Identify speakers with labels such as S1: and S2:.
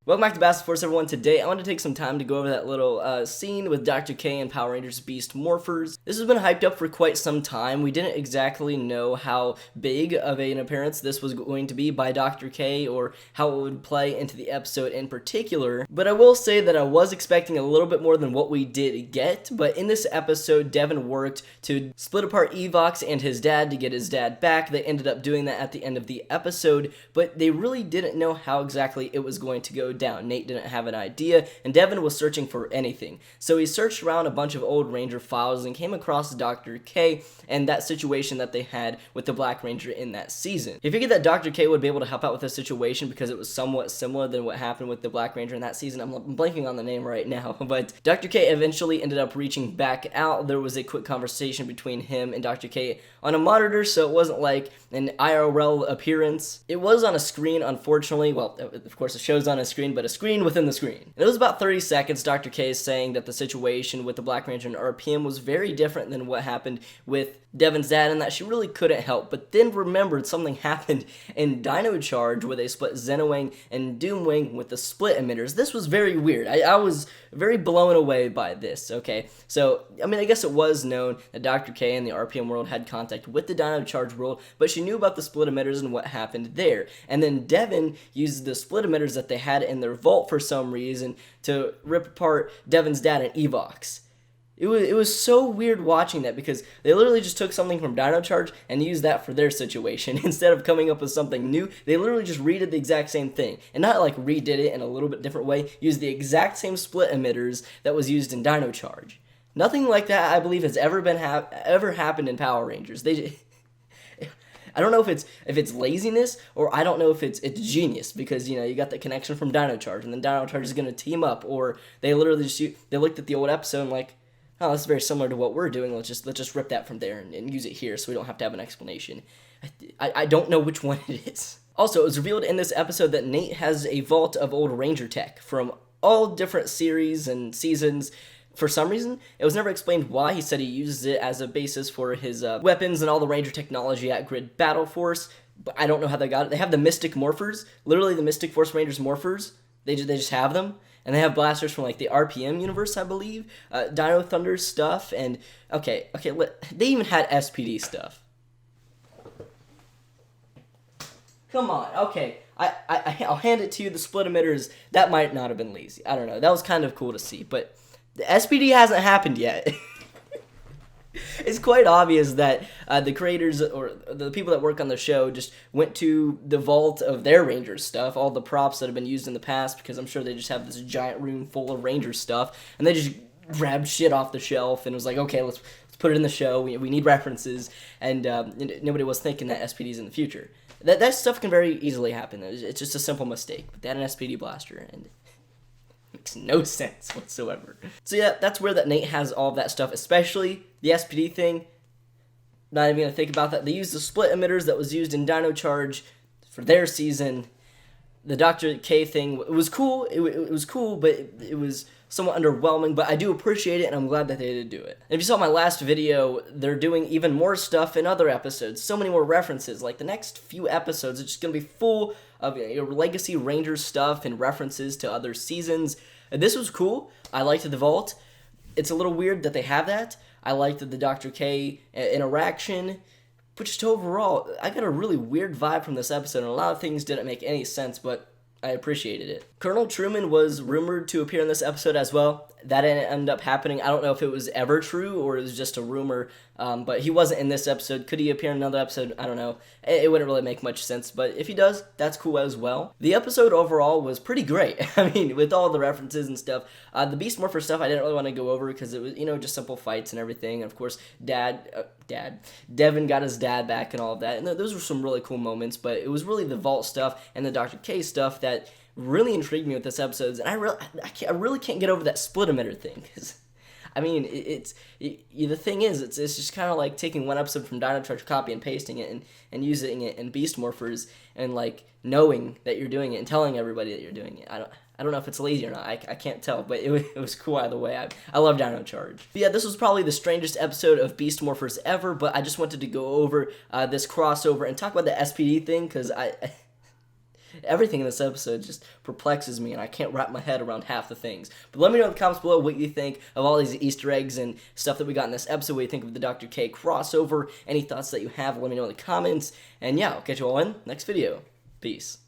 S1: Welcome back to Basketball Force, everyone. Today, I want to take some time to go over that little scene with Dr. K and Power Rangers Beast Morphers. This has been hyped up for quite some time. We didn't exactly know how big of an appearance this was going to be by Dr. K or how it would play into the episode in particular, but I will say that I was expecting a little bit more than what we did get. But in this episode, Devin worked to split apart Evox and his dad to get his dad back. They ended up doing that at the end of the episode, but they really didn't know how exactly it was going to go down. Nate didn't have an idea, and Devin was searching for anything. So he searched around a bunch of old Ranger files and came across Dr. K and that situation that they had with the Black Ranger in that season. He figured that Dr. K would be able to help out with the situation because it was somewhat similar than what happened with the Black Ranger in that season. I'm blanking on the name right now, but Dr. K eventually ended up reaching back out. There was a quick conversation between him and Dr. K on a monitor, so it wasn't like an IRL appearance. It was on a screen, unfortunately. Well, of course, the show's on a screen, but a screen within the screen. And it was about 30 seconds. Dr. K is saying that the situation with the Black Ranger and RPM was very different than what happened with Devin's dad, and that she really couldn't help. But then remembered something happened in Dino Charge where they split Zenowing and Doomwing with the split emitters. This was very weird. I was very blown away by this, okay? So, I mean, I guess it was known that Dr. K and the RPM world had contact with the Dino Charge world, but she knew about the split emitters and what happened there. And then Devin used the split emitters that they had in their vault for some reason to rip apart Devin's dad and Evox. It was so weird watching that because they literally just took something from Dino Charge and used that for their situation. Instead of coming up with something new, they literally just redid the exact same thing. And not like redid it in a little bit different way, used the exact same split emitters that was used in Dino Charge. Nothing like that, I believe, has ever happened in Power Rangers. I don't know if it's laziness or I don't know if it's genius because, you know, you got the connection from Dino Charge and then Dino Charge is going to team up, or they literally they looked at the old episode and like, oh, this is very similar to what we're doing. Let's just rip that from there and use it here so we don't have to have an explanation. I don't know which one it is. Also, it was revealed in this episode that Nate has a vault of old Ranger tech from all different series and seasons. For some reason, it was never explained why. He said he uses it as a basis for his weapons and all the Ranger technology at Grid Battle Force, but I don't know how they got it. They have the Mystic Morphers, literally the Mystic Force Rangers Morphers. They just have them. And they have blasters from, like, the RPM universe, I believe. Dino Thunder stuff, and... Okay, they even had SPD stuff. Come on, okay. I'll hand it to you, the split emitters, that might not have been lazy. I don't know, that was kind of cool to see, but the SPD hasn't happened yet. It's quite obvious that the creators or the people that work on the show just went to the vault of their Rangers stuff, all the props that have been used in the past, because I'm sure they just have this giant room full of Ranger stuff, and they just grabbed shit off the shelf and was like, okay, let's put it in the show. We need references, and nobody was thinking that SPD's in the future. That stuff can very easily happen. It's just a simple mistake. But they had an SPD blaster, and makes no sense whatsoever. So yeah, that's where that Nate has all of that stuff, especially the SPD thing. Not even gonna think about that. They used the split emitters that was used in Dino Charge for their season. The Dr. K thing, it was cool. It was cool, but it was somewhat underwhelming, but I do appreciate it, and I'm glad that they did do it. And if you saw my last video, they're doing even more stuff in other episodes. So many more references. Like, the next few episodes are just going to be full of Legacy Rangers stuff and references to other seasons. And this was cool. I liked the vault. It's a little weird that they have that. I liked the Dr. K interaction. But just overall, I got a really weird vibe from this episode, and a lot of things didn't make any sense, but I appreciated it. Colonel Truman was rumored to appear in this episode as well. That didn't end up happening. I don't know if it was ever true or it was just a rumor, but he wasn't in this episode. Could he appear in another episode? I don't know. It wouldn't really make much sense, but if he does, that's cool as well. The episode overall was pretty great. I mean, with all the references and stuff. The Beast Morpher stuff I didn't really want to go over because it was, just simple fights and everything. And of course, Devin got his dad back and all of that. And those were some really cool moments, but it was really the Vault stuff and the Dr. K stuff that really intrigued me with this episode, and I really can't get over that split emitter thing, because, I mean, the thing is, it's just kind of like taking one episode from Dino Charge, copy and pasting it, and using it in Beast Morphers, and, like, knowing that you're doing it, and telling everybody that you're doing it. I don't know if it's lazy or not, I can't tell, but it was cool either way. I love Dino Charge. But yeah, this was probably the strangest episode of Beast Morphers ever, but I just wanted to go over this crossover and talk about the SPD thing, because everything in this episode just perplexes me, and I can't wrap my head around half the things. But let me know in the comments below what you think of all these Easter eggs and stuff that we got in this episode. What you think of the Dr. K crossover? Any thoughts that you have, let me know in the comments. And yeah, I'll catch you all in the next video. Peace.